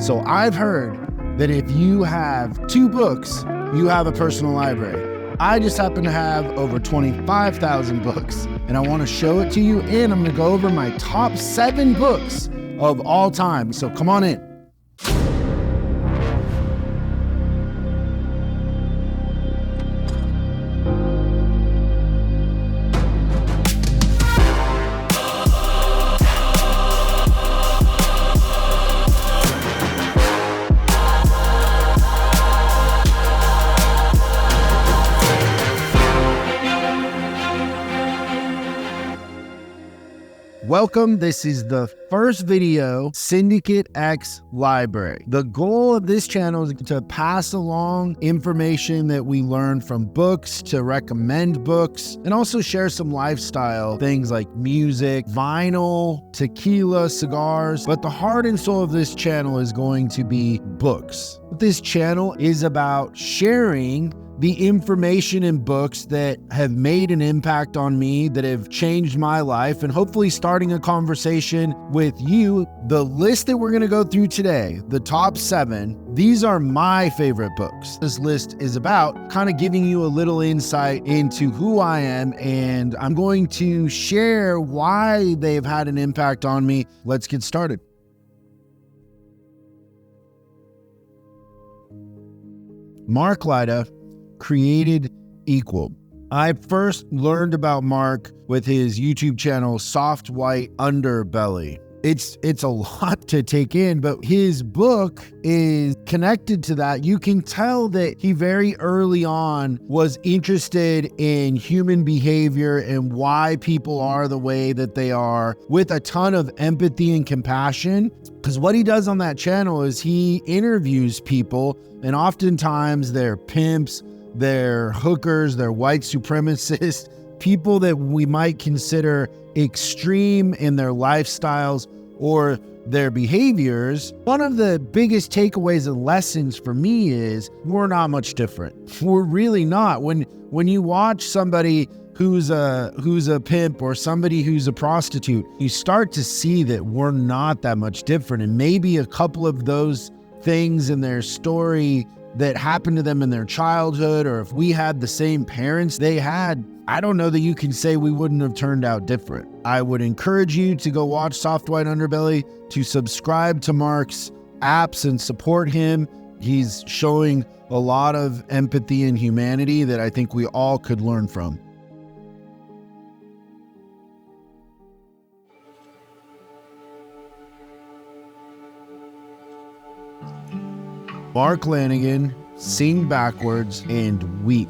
So I've heard that if you have 2 books, you have a personal library. I just happen to have over 25,000 books, and I want to show it to you, and I'm going to go over my top 7 books of all time. So come on in. Welcome. This is the first video, Syndicate X Library. The goal of this channel is to pass along information that we learn from books, to recommend books, and also share some lifestyle things like music, vinyl, tequila, cigars. But the heart and soul of this channel is going to be books. This channel is about sharing the information in books that have made an impact on me, that have changed my life, and hopefully starting a conversation with you. The list that we're going to go through today, the top 7, these are my favorite books. This list is about kind of giving you a little insight into who I am, and I'm going to share why they've had an impact on me. Let's get started. Mark Lyda created Equal. I first learned about Mark with his YouTube channel, Soft White Underbelly. It's a lot to take in, but his book is connected to that. You can tell that he very early on was interested in human behavior and why people are the way that they are, with a ton of empathy and compassion. Because what he does on that channel is he interviews people, and oftentimes they're pimps, they're hookers, they're white supremacists, people that we might consider extreme in their lifestyles or their behaviors. One of the biggest takeaways and lessons for me is we're not much different. We're really not. When you watch somebody who's a pimp or somebody who's a prostitute, you start to see that we're not that much different. And maybe a couple of those things in their story that happened to them in their childhood, or if we had the same parents they had, I don't know that you can say we wouldn't have turned out different. I would encourage you to go watch Soft White Underbelly, to subscribe to Mark's apps and support him. He's showing a lot of empathy and humanity that I think we all could learn from. Mark Lanigan, Sing Backwards and Weep.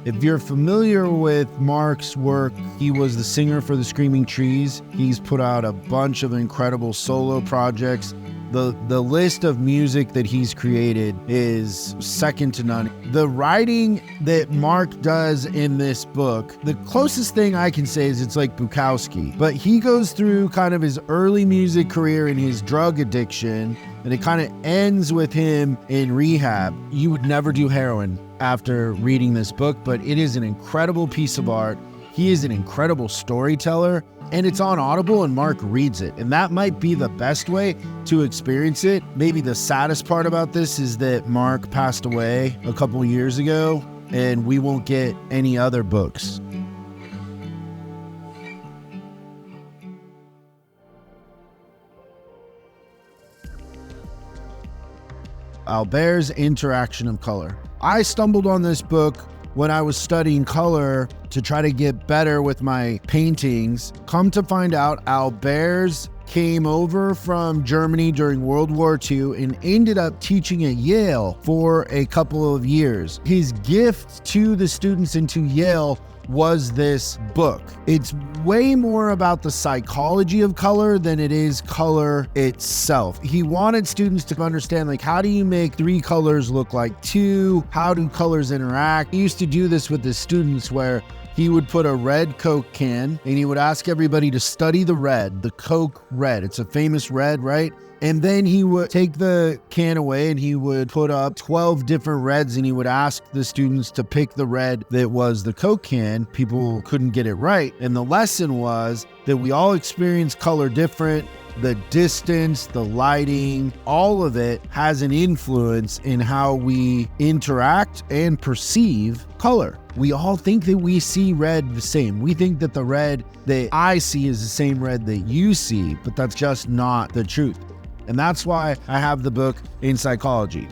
If you're familiar with Mark's work, he was the singer for the Screaming Trees. He's put out a bunch of incredible solo projects. The list of music that he's created is second to none. The writing that Mark does in this book, the closest thing I can say is it's like Bukowski, but he goes through kind of his early music career and his drug addiction, and it kind of ends with him in rehab. You would never do heroin after reading this book, but it is an incredible piece of art. He is an incredible storyteller, and it's on Audible, and Mark reads it. And that might be the best way to experience it. Maybe the saddest part about this is that Mark passed away a couple years ago, and we won't get any other books. Albert's Interaction of Color. I stumbled on this book when I was studying color to try to get better with my paintings. Come to find out, Albers came over from Germany during World War II and ended up teaching at Yale for a couple of years. His gift to the students and to Yale was this book. It's way more about the psychology of color than it is color itself. He wanted students to understand, like, how do you make 3 colors look like 2? How do colors interact? He used to do this with his students where he would put a red Coke can and he would ask everybody to study the red, the Coke red. It's a famous red, right? And then he would take the can away and he would put up 12 different reds and he would ask the students to pick the red that was the Coke can. People couldn't get it right. And the lesson was that we all experience color different. the distance, the lighting, all of it has an influence in how we interact and perceive color. We all think that we see red the same. We think that the red that I see is the same red that you see, but that's just not the truth. And that's why I have the book in psychology.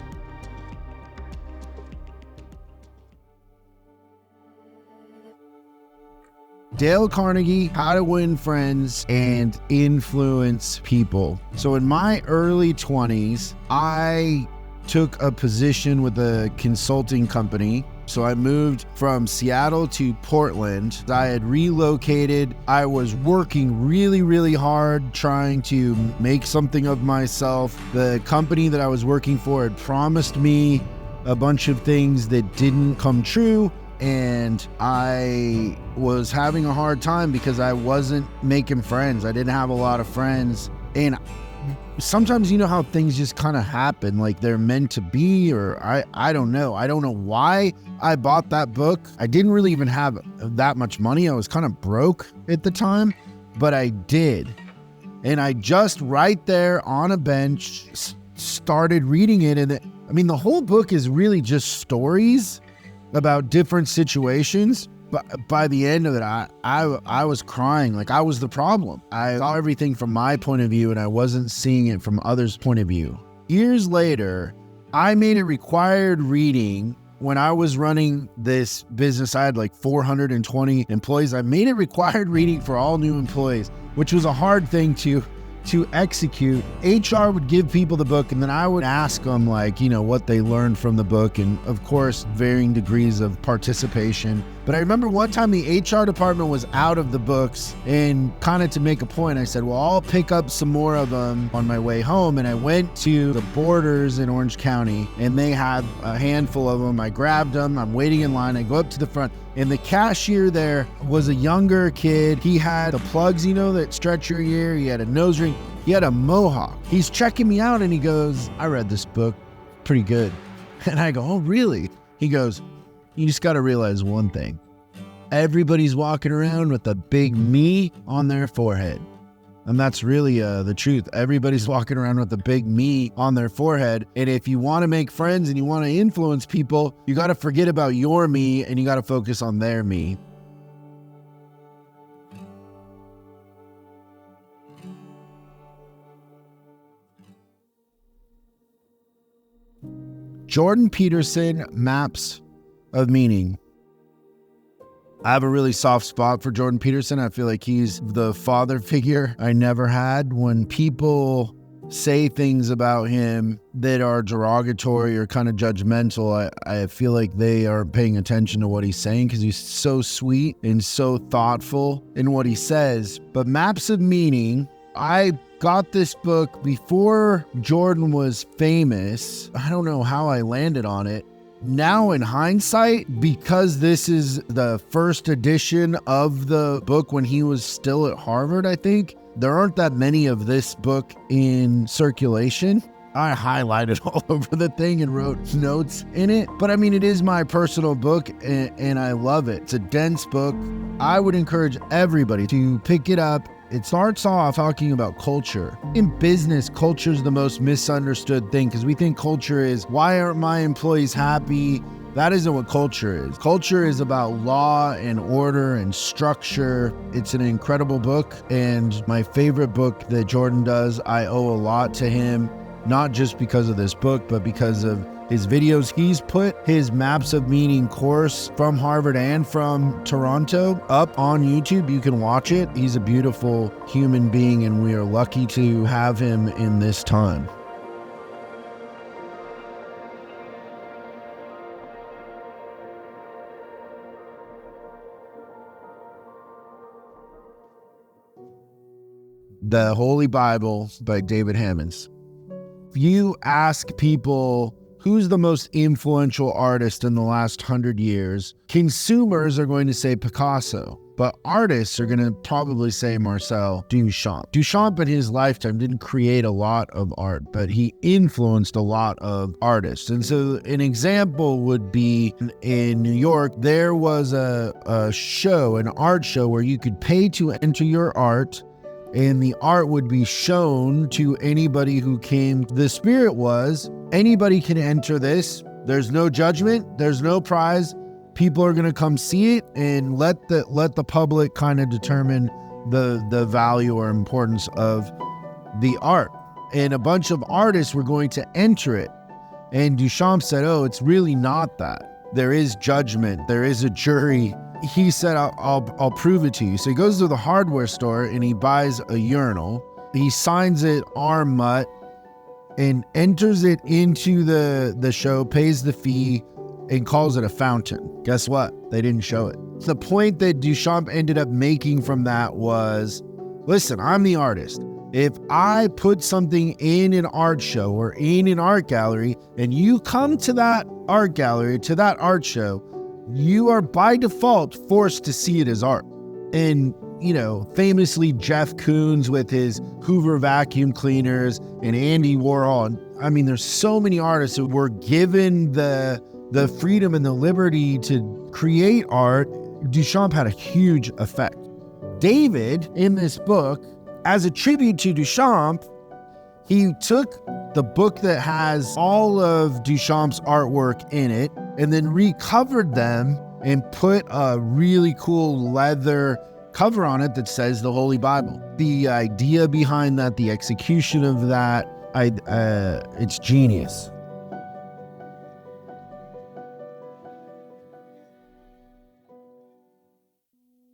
Dale Carnegie, How to Win Friends and Influence People. So in my early 20s, I took a position with a consulting company. So I moved from Seattle to Portland. I had relocated. I was working really, really hard trying to make something of myself. The company that I was working for had promised me a bunch of things that didn't come true. And I was having a hard time because I wasn't making friends. I didn't have a lot of friends. And sometimes, you know how things just kind of happen, like they're meant to be, or I don't know. I don't know why I bought that book. I didn't really even have that much money. I was kind of broke at the time, but I did. And I just right there on a bench started reading it. And the whole book is really just stories about different situations, but by the end of it, I was crying. Like I was the problem. I saw everything from my point of view and I wasn't seeing it from others' point of view. Years later, I made it required reading when I was running this business. I had like 420 employees. I made it required reading for all new employees, which was a hard thing to execute. HR would give people the book and then I would ask them what they learned from the book, and of course varying degrees of participation. But I remember one time the HR department was out of the books, and kind of to make a point, I said, well, I'll pick up some more of them on my way home. And I went to the Borders in Orange County and they had a handful of them. I grabbed them. I'm waiting in line. I go up to the front and the cashier there was a younger kid. He had the plugs, that stretch your ear. He had a nose ring. He had a mohawk. He's checking me out and he goes, I read this book, pretty good. And I go, oh, really? He goes, you just got to realize one thing. Everybody's walking around with a big me on their forehead. And that's really the truth. Everybody's walking around with a big me on their forehead. And if you want to make friends and you want to influence people, you got to forget about your me and you got to focus on their me. Jordan Peterson, Maps of Meaning. I have a really soft spot for Jordan Peterson. I feel like he's the father figure I never had. When people say things about him that are derogatory or kind of judgmental, I feel like they are paying attention to what he's saying, because he's so sweet and so thoughtful in what he says. But Maps of Meaning, I got this book before Jordan was famous. I don't know how I landed on it. Now in hindsight, because this is the first edition of the book when he was still at Harvard, I think, there aren't that many of this book in circulation. I highlighted all over the thing and wrote notes in it. But it is my personal book and I love it. It's a dense book. I would encourage everybody to pick it up. It starts off talking about culture. In business, culture is the most misunderstood thing, because we think culture is, why aren't my employees happy? That isn't what culture is. Culture is about law and order and structure. It's an incredible book, and my favorite book that Jordan does. I owe a lot to him, not just because of this book, but because of his videos. He's put his Maps of Meaning course from Harvard and from Toronto up on YouTube. You can watch it. He's a beautiful human being, and we are lucky to have him in this time. The Holy Bible by David Hammonds. If you ask people who's the most influential artist in the last 100 years, consumers are going to say Picasso, but artists are going to probably say Marcel Duchamp. Duchamp in his lifetime didn't create a lot of art, but he influenced a lot of artists. And so an example would be in New York, there was a show, an art show, where you could pay to enter your art, and the art would be shown to anybody who came. The spirit was, anybody can enter this. There's no judgment. There's no prize. People are going to come see it and let the public kind of determine the value or importance of the art. And a bunch of artists were going to enter it. And Duchamp said, oh, it's really not that. There is judgment. There is a jury. He said, I'll prove it to you. So he goes to the hardware store and he buys a urinal. He signs it arm mutt and enters it into the show, pays the fee, and calls it a fountain. Guess what? They didn't show it. The point that Duchamp ended up making from that was, listen, I'm the artist. If I put something in an art show or in an art gallery and you come to that art gallery, to that art show, you are by default forced to see it as art. And, you know, famously Jeff Koons with his Hoover vacuum cleaners and Andy Warhol. I mean, there's so many artists who were given the freedom and the liberty to create art. Duchamp had a huge effect. David, in this book, as a tribute to Duchamp, he took the book that has all of Duchamp's artwork in it and then recovered them and put a really cool leather cover on it that says the Holy Bible. The idea behind that, the execution of that, it's genius.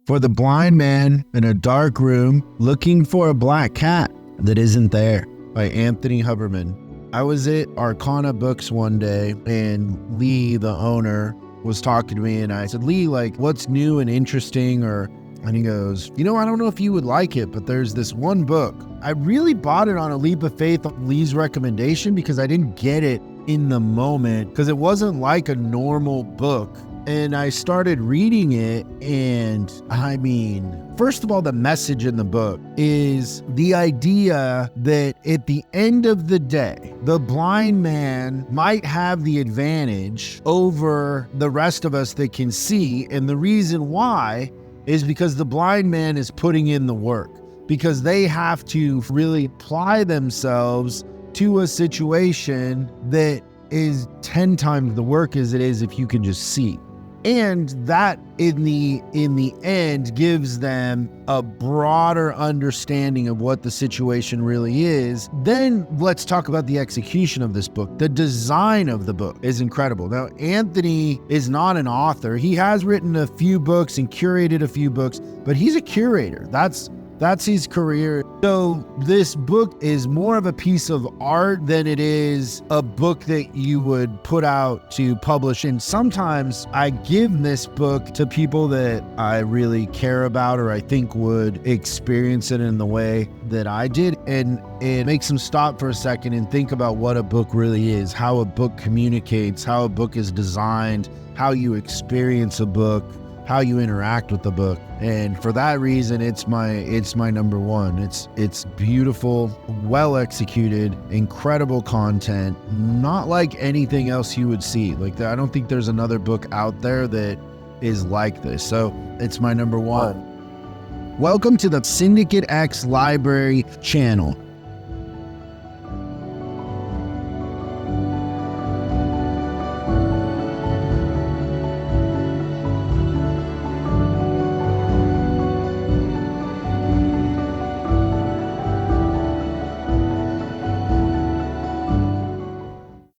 For the blind man in a dark room looking for a black cat that isn't there, by Anthony Huberman. I was at Arcana Books one day and Lee, the owner, was talking to me and I said, Lee, like, what's new and interesting? And he goes, you know, I don't know if you would like it, but there's this one book. I really bought it on a leap of faith, Lee's recommendation, because I didn't get it in the moment because it wasn't like a normal book. And I started reading it, and I mean, first of all, the message in the book is the idea that at the end of the day, the blind man might have the advantage over the rest of us that can see. And the reason why is because the blind man is putting in the work, because they have to really apply themselves to a situation that is 10 times the work as it is if you can just see. And that in the end gives them a broader understanding of what the situation really is. Then let's talk about the execution of this book. The design of the book is incredible. Now, Anthony is not an author. He has written a few books and curated a few books, but he's a curator. That's his career. So this book is more of a piece of art than it is a book that you would put out to publish. And sometimes I give this book to people that I really care about or I think would experience it in the way that I did. And it makes them stop for a second and think about what a book really is, how a book communicates, how a book is designed, how you experience a book, how you interact with the book. And for that reason, it's my number one. It's beautiful, well executed, incredible content, not like anything else you would see. Like, I don't think there's another book out there that is like this. So it's my number one. Welcome to the Syndicate X Library channel.